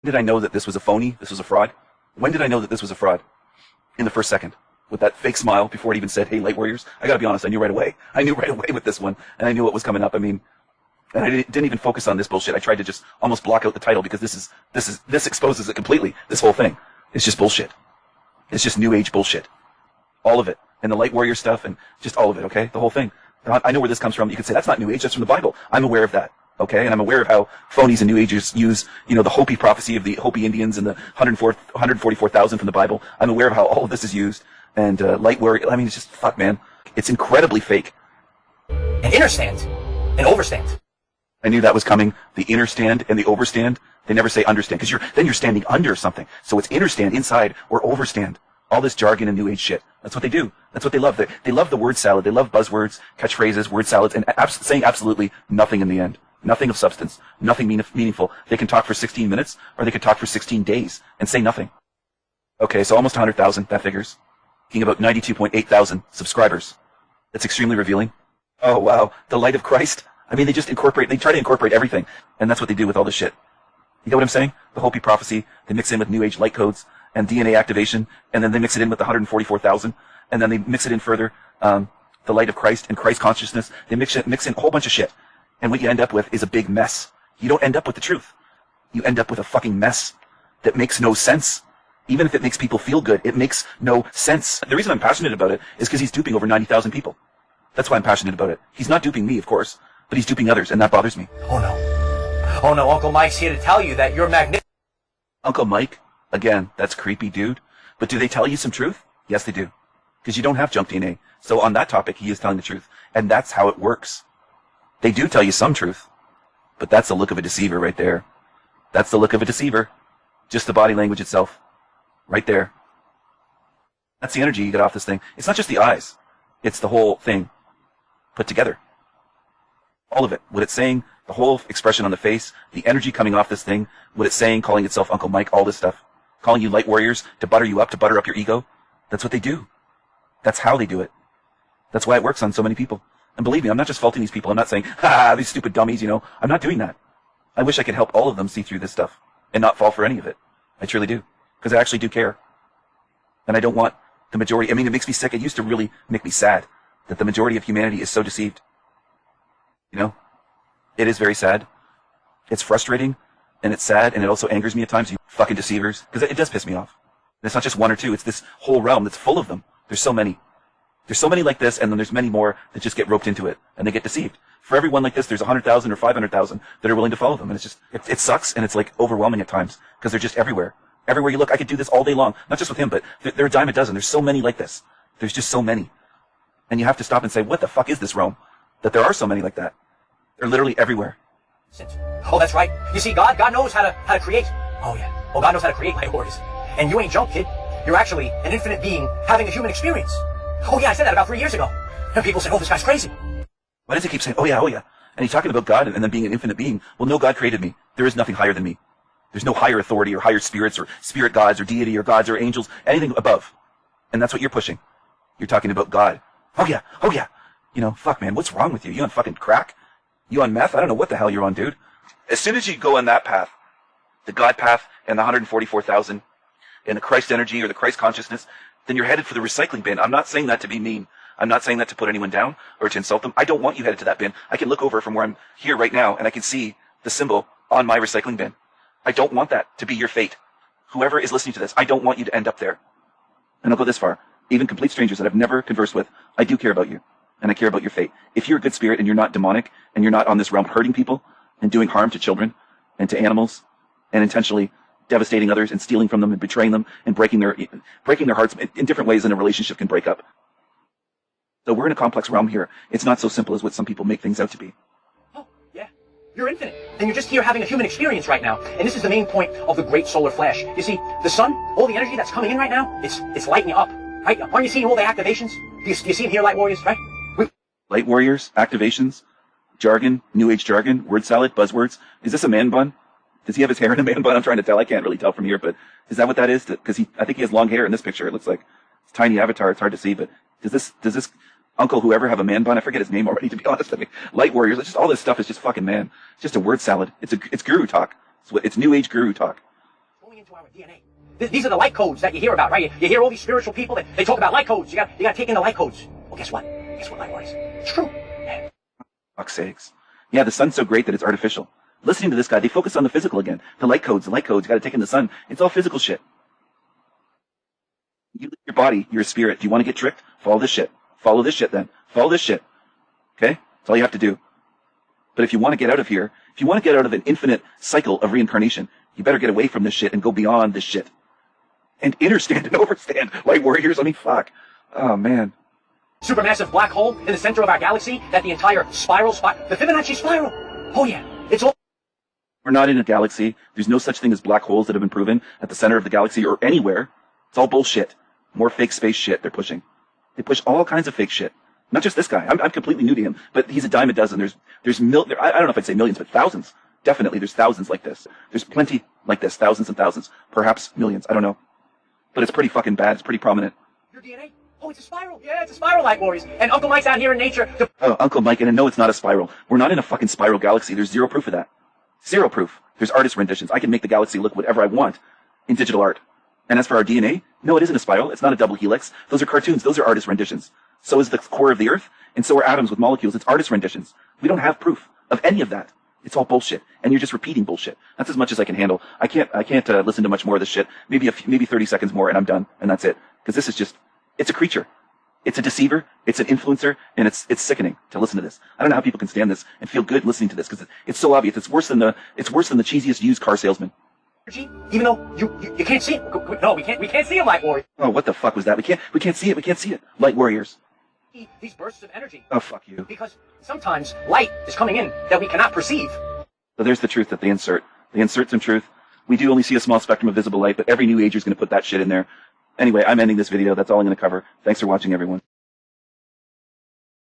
Did I know that this was a phony? This was a fraud? When did I know that this was a fraud? In the first second. With that fake smile before it even said, hey, Light Warriors. I gotta be honest, I knew right away. I knew right away with this one, and I knew what was coming up. I mean, and I didn't even focus on this bullshit. I tried to just almost block out the title because this exposes it completely. This whole thing. It's just bullshit. It's just new age bullshit. All of it. And the Light Warrior stuff and just all of it, okay? The whole thing. I know where this comes from. You could say, that's not new age, that's from the Bible. I'm aware of that. Okay, and I'm aware of how phonies and New Agers use, the Hopi prophecy of the Hopi Indians and the 144,000 from the Bible. I'm aware of how all of this is used. And Light Warrior, I mean, it's just, fuck, man. It's incredibly fake. An inner stand, an overstand. I knew that was coming. The inner stand and the overstand. They never say understand, because then you're standing under something. So it's inner stand, inside, or overstand. All this jargon and New Age shit. That's what they do. That's what they love. They love the word salad. They love buzzwords, catchphrases, word salads, and saying absolutely nothing in the end. Nothing of substance. Nothing meaningful. They can talk for 16 minutes, or they can talk for 16 days and say nothing. Okay, so almost 100,000, that figures. Getting about 92.8 thousand subscribers. That's extremely revealing. Oh, wow. The light of Christ. I mean, they try to incorporate everything. And that's what they do with all this shit. You get what I'm saying? The Hopi prophecy, they mix in with New Age light codes and DNA activation, and then they mix it in with the 144,000, and then they mix it in further, the light of Christ and Christ consciousness. They mix in a whole bunch of shit. And what you end up with is a big mess. You don't end up with the truth. You end up with a fucking mess that makes no sense. Even if it makes people feel good, it makes no sense. The reason I'm passionate about it is because he's duping over 90,000 people. That's why I'm passionate about it. He's not duping me, of course, but he's duping others, and that bothers me. Oh no. Oh no, Uncle Mike's here to tell you that you're magnificent. Uncle Mike? Again, that's creepy, dude. But do they tell you some truth? Yes, they do. Because you don't have junk DNA. So on that topic, he is telling the truth. And that's how it works. They do tell you some truth. But that's the look of a deceiver right there. That's the look of a deceiver. Just the body language itself. Right there. That's the energy you get off this thing. It's not just the eyes. It's the whole thing put together. All of it. What it's saying, the whole expression on the face, the energy coming off this thing, what it's saying, calling itself Uncle Mike, all this stuff. Calling you Light Warriors to butter you up, to butter up your ego. That's what they do. That's how they do it. That's why it works on so many people. And believe me, I'm not just faulting these people. I'm not saying, these stupid dummies, I'm not doing that. I wish I could help all of them see through this stuff and not fall for any of it. I truly do. Because I actually do care. And I don't want the majority. I mean, it makes me sick. It used to really make me sad that the majority of humanity is so deceived. It is very sad. It's frustrating, and it's sad, and it also angers me at times, you fucking deceivers. Because it does piss me off. And it's not just one or two. It's this whole realm that's full of them. There's so many. There's so many like this, and then there's many more that just get roped into it, and they get deceived. For every one like this, there's 100,000 or 500,000 that are willing to follow them, and it's just, it sucks, and it's like overwhelming at times, because they're just everywhere. Everywhere you look, I could do this all day long. Not just with him, but they're a dime a dozen. There's so many like this. There's just so many. And you have to stop and say, what the fuck is this realm? That there are so many like that. They're literally everywhere. Oh, that's right. You see, God knows how to create. Oh yeah. Oh, God knows how to create, Light Warriors. And you ain't junk, kid. You're actually an infinite being having a human experience. Oh yeah, I said that about 3 years ago. And people said, oh, this guy's crazy. Why does he keep saying, oh yeah, oh yeah? And he's talking about God and then being an infinite being. Well, no, God created me. There is nothing higher than me. There's no higher authority or higher spirits or spirit gods or deity or gods or angels, anything above. And that's what you're pushing. You're talking about God. Oh yeah, oh yeah. Fuck man, what's wrong with you? You on fucking crack? You on meth? I don't know what the hell you're on, dude. As soon as you go on that path, the God path and the 144,000 and the Christ energy or the Christ consciousness, then you're headed for the recycling bin. I'm not saying that to be mean. I'm not saying that to put anyone down or to insult them. I don't want you headed to that bin. I can look over from where I'm here right now and I can see the symbol on my recycling bin. I don't want that to be your fate. Whoever is listening to this, I don't want you to end up there. And I'll go this far. Even complete strangers that I've never conversed with, I do care about you. And I care about your fate. If you're a good spirit and you're not demonic and you're not on this realm hurting people and doing harm to children and to animals and intentionally devastating others and stealing from them and betraying them and breaking their hearts in different ways than a relationship can break up. So we're in a complex realm here. It's not so simple as what some people make things out to be. Oh, yeah. You're infinite. And you're just here having a human experience right now. And this is the main point of the great solar flash. You see, the sun, all the energy that's coming in right now, it's lighting you up. Right? Aren't you seeing all the activations? Do you see them here, Light Warriors, right? Light Warriors, activations, jargon, New Age jargon, word salad, buzzwords. Is this a man bun? Does he have his hair in a man bun? I'm trying to tell. I can't really tell from here, but is that what that is? Because I think he has long hair in this picture. It looks like it's a tiny avatar. It's hard to see, but does this uncle whoever have a man bun? I forget his name already, to be honest. I mean, Light Warriors, it's just all this stuff is just fucking man. It's just a word salad. It's guru talk. It's New Age guru talk. into our DNA. These are the light codes that you hear about, right? You hear all these spiritual people that they talk about light codes. You gotta take in the light codes. Well, guess what? Guess what light words? It's true. Fuck's sakes. Yeah, the sun's so great that it's artificial. Listening to this guy, they focus on the physical again. The light codes, you gotta take in the sun. It's all physical shit. You live your body, you're a spirit. Do you want to get tricked? Follow this shit. Follow this shit then. Follow this shit. Okay? That's all you have to do. But if you want to get out of here, if you want to get out of an infinite cycle of reincarnation, you better get away from this shit and go beyond this shit. And understand and overstand, light warriors. I mean, fuck. Oh, man. Supermassive black hole in the center of our galaxy, that the entire spiral the Fibonacci spiral. Oh yeah, it's all. We're not in a galaxy. There's no such thing as black holes that have been proven at the center of the galaxy or anywhere. It's all bullshit. More fake space shit they're pushing. They push all kinds of fake shit. Not just this guy. I'm completely new to him, but he's a dime a dozen. I don't know if I'd say millions, but thousands. Definitely, there's thousands like this. There's plenty like this, thousands and thousands, perhaps millions. I don't know, but it's pretty fucking bad. It's pretty prominent. Your DNA? Oh, it's a spiral. Yeah, it's a spiral, light warriors. And Uncle Mike's out here in nature. Oh, Uncle Mike, and no, it's not a spiral. We're not in a fucking spiral galaxy. There's zero proof of that. Zero proof. There's artist renditions. I can make the galaxy look whatever I want in digital art. And as for our DNA, no, it isn't a spiral. It's not a double helix. Those are cartoons. Those are artist renditions. So is the core of the Earth, and so are atoms with molecules. It's artist renditions. We don't have proof of any of that. It's all bullshit, and you're just repeating bullshit. That's as much as I can handle. I can't listen to much more of this shit. Maybe 30 seconds more, and I'm done, and that's it. Because this is just, it's a creature. It's a deceiver. It's an influencer, and it's sickening to listen to this. I don't know how people can stand this and feel good listening to this because it's so obvious. It's worse than the cheesiest used car salesman. Even though you can't see it. No, we can't see it, light warriors. Oh, what the fuck was that? We can't see it. We can't see it. Light warriors. These bursts of energy. Oh, fuck you. Because sometimes light is coming in that we cannot perceive. So there's the truth that they insert. They insert some truth. We do only see a small spectrum of visible light, but every new ager is going to put that shit in there. Anyway, I'm ending this video. That's all I'm going to cover. Thanks for watching, everyone.